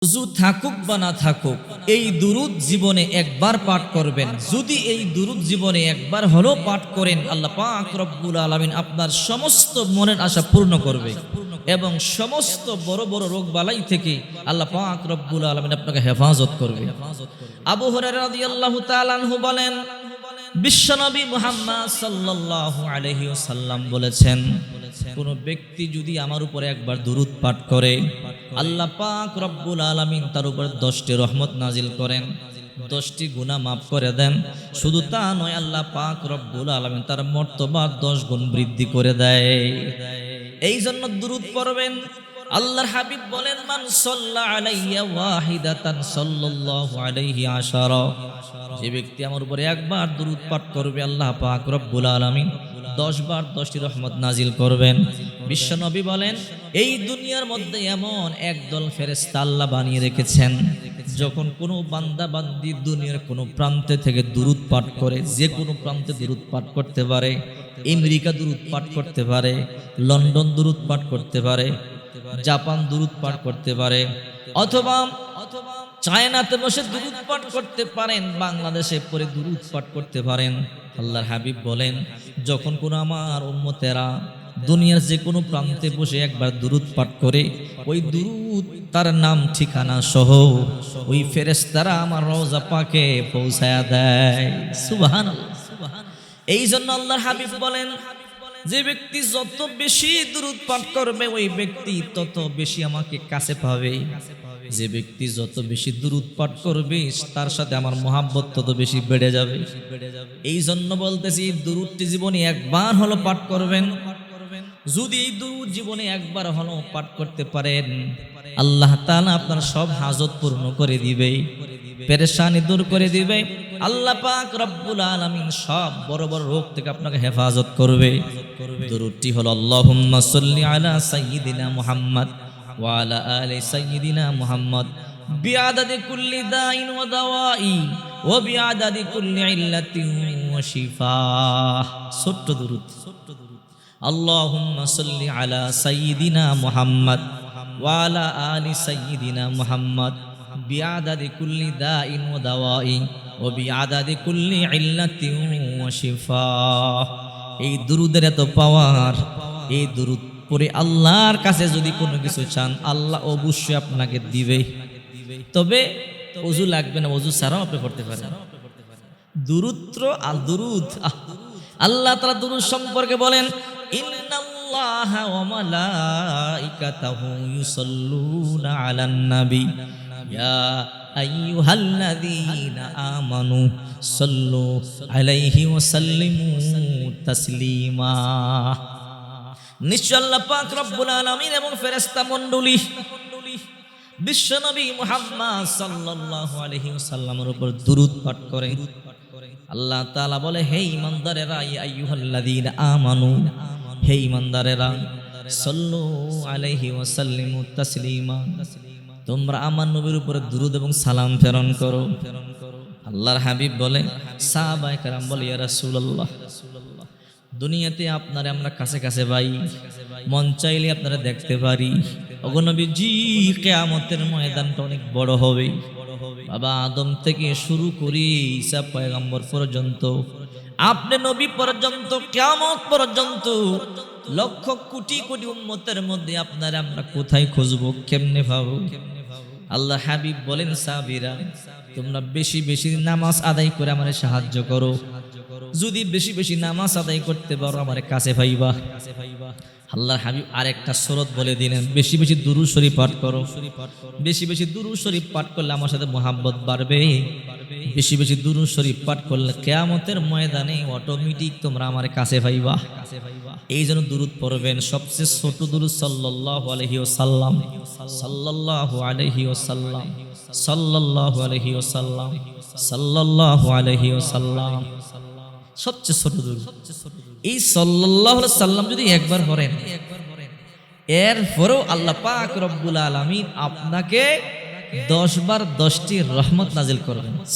ওযু থাকুক বা না থাকুক, এই দুরূদ জীবনে একবার পাঠ করবেন। যদি এই দুরূদ জীবনে একবার হলেও পাঠ করেন, আল্লাহ পাক রব্বুল আলামিন আপনার সমস্ত মনের আশা পূর্ণ করবে এবং সমস্ত বড় বড় রোগ বালাই থেকে আল্লাহ পাক রব্বুল আলামিন আপনাকে হেফাজত করবে। আবু হুরায়রা রাদিয়াল্লাহু তাআলা আনহু বলেন, বিশ্বনবী মুহাম্মদ সাল্লাল্লাহু আলাইহি ওয়াসাল্লাম বলেছেন, কোন ব্যক্তি যদি আমার উপরে একবার দুরূদ পাঠ করে, আল্লাহ পাক রব্বুল আলামিন তার উপর 10টি রহমত নাজিল করেন, 10টি গুনাহ মাফ করে দেন। শুধু তা নয়, আল্লাহ পাক রব্বুল আলামিন তার মর্তবা 10 গুণ বৃদ্ধি করে দেয়। এই জন্য দুরূদ পড়বেন। আল্লাহর হাবিব বলেন, মান সাল্লা আলাইয়া ওয়াহিদাতান সাল্লাল্লাহু আলাইহি আশারা, যে ব্যক্তি আমার উপরে একবার দুরূদ পাঠ করবে, আল্লাহ পাক রব্বুল আলামিন 10 বার 10টি রহমত নাজিল করবেন। বিশ্বনবী বলেন, এই দুনিয়ার মধ্যে এমন একদল ফেরেশতা আল্লাহ বানিয়ে রেখেছেন, যখন কোনো বান্দা বান্দি দুনিয়ার কোনো প্রান্তে থেকে দুরূদ পাঠ করে, যে কোনো প্রান্তে দুরূদ পাঠ করতে পারে, আমেরিকা দুরূদ পাঠ করতে পারে, লন্ডন দুরূদ পাঠ করতে পারে, জাপান দুরূদ পাঠ করতে পারে, অথবা চায়নাতে বসে দুরূদ পাঠ করতে পারেন, বাংলাদেশে পরে দুরূদ পাঠ করতে পারেন। আল্লাহর হাবিব বলেন, যখন কোন আমার উম্মতেরা দুনিয়ার যে কোনো প্রান্তে বসে একবার দুরূদ পাঠ করে, ওই দুরূদ তার নাম ঠিকানা সহ ওই ফেরেশতারা আমার রওজা পাকে পৌঁছায়া দেয়। সুবহানাল্লাহ। এই জন্য আল্লাহর হাবিব বলেন, যে ব্যক্তি যত বেশি দুরূদ পাঠ করবে, ওই ব্যক্তি তত বেশি আমাকে কাছে পাবে। যে ব্যক্তি যত বেশি দুরূদ পাঠ করবে, তার সাথে আমার মহাব্বত তত বেশি বেড়ে যাবে। এই জন্য বলতেছি, দুরূদটি জীবনে একবার হলো পাঠ করবেন। যদি এই দুরূদ জীবনে একবার হলো পাঠ করতে পারেন, আল্লাহ তাআলা আপনার সব হাজত পূর্ণ করে দিবে, পেরেশানি দূর করে দিবে। আল্লাহ পাক রব্বুল আলামিন সব বড় বড় রোগ থেকে আপনাকে হেফাজত করবে। দুরূদটি হলো, আল্লাহুম্মা সাল্লি আলা সাইয়্যিদিনা মুহাম্মদ ওয়া আলা আলি সাইয়্যিদিনা মুহাম্মদ বিআদাদি কুল্লি দাইন ওয়া দাওয়াই ওয়া বিআদাদি কুল্লি ইল্লাতিন ওয়া শিফা। ছোট্ট দুরূদ, আল্লাহুম্মা সাল্লি আলা সাইয়্যিদিনা মুহাম্মদ ওয়া আলা আলি সাইয়্যিদিনা মুহাম্মদ বিআদাদি কুল্লি দাইন ওয়া দাওয়াই ওয়া বিআদাদি কুল্লি ইল্লাতিন ওয়া শিফা। এই দুরূদের এত পাওয়ার, এই দুরূদ পরে আল্লাহর কাছে যদি কোনো কিছু চান, আল্লাহ অবশ্যই আপনাকে দিবে। তবে ওযু লাগবে না, ওযু ছাড়াও আপনি পড়তে পারেন। দুরূদ আল দুরূদ, আল্লাহ তাআলা দুরূদ সম্পর্কে বলেন, ইন্নাল্লাহা ওয়া মালাইকাতাহু ইউসাল্লুনা আলান নবী ইয়া আইয়ুহাল্লাযীনা আমানু সাল্লু আলাইহি ওয়া সাল্লিমু তাসলিমা। নিশ্চয় আল্লাহ পাক রব্বুল আলামিন এবং ফেরেশতা মণ্ডলী বিশ্বনবী মুহাম্মদ সাল্লাল্লাহু আলাইহি ওয়াসাল্লামের উপর দুরূদ পাঠ করে। আল্লাহ তাআলা বলে, হে ঈমানদারেরা, ইয়া আইয়ুহাল্লাযীনা আমানু, হে ঈমানদারেরা, সাল্লু আলাইহি ওয়া সাল্লিমু তাসলিমা, তোমরা আমার নবীর উপর দুরূদ এবং সালাম প্রেরণ করো। আল্লাহর হাবিব বলে, সাহাবায়ে কেরাম বলে, ইয়া রাসূলুল্লাহ, দুনিয়াতে আপনারে আমরা কাছে কাছে পাই, মন চাইলে আপনারা দেখতে পারি। ওগো নবীজি, কিয়ামতের ময়দানটা অনেক বড় হবে। বাবা আদম থেকে শুরু করে ঈসা পয়গম্বর পর্যন্ত, আপনি নবী পর্যন্ত, কিয়ামত পর্যন্ত লক্ষ কোটি কোটি উম্মতের মধ্যে আপনারা আমরা কোথায় খুঁজবো, কেমনে পাবো? আল্লাহ হাবিব বলেন, সাহাবীরা, তোমরা বেশি বেশি নামাজ আদায় করে আমারে সাহায্য করো। যদি বেশি বেশি নামাজ আদায় করতে পারো, আমার কাছে পাইবা। আল্লাহর হাবিব আরেকটা শরত বলে দিলেন, বেশি বেশি দুরূদ শরীফ পাঠ করো। বেশি বেশি দুরূদ শরীফ পাঠ করলে আমার সাথে মহাব্বত বাড়বে। বেশি বেশি দুরূদ শরীফ পাঠ করলে কিয়ামতের ময়দানে অটোমেটিক তোমরা আমার কাছে পাইবা। এই জন্য দুরূদ পড়বেন। সবচেয়ে ছোট দুরূদ সাল্লাল্লাহু আলাইহি ওয়াসাল্লাম, সাল্লাল্লাহু আলাইহি ওয়াসাল্লাম, সাল্লাল্লাহু আলাইহি ওয়াসাল্লাম, সাল্লাল্লাহু আলাইহি ওয়াসাল্লাম, সবচেয়ে ছোট দুরূদ। এই সাল্লাল্লাহু আলাইহি ওয়াসাল্লাম যদি একবার পড়েন, এরপরেও আল্লাহ পাক রব্বুল আলামিন আপনাকে 10 বার 10টি রহমত নাজিল করবেন।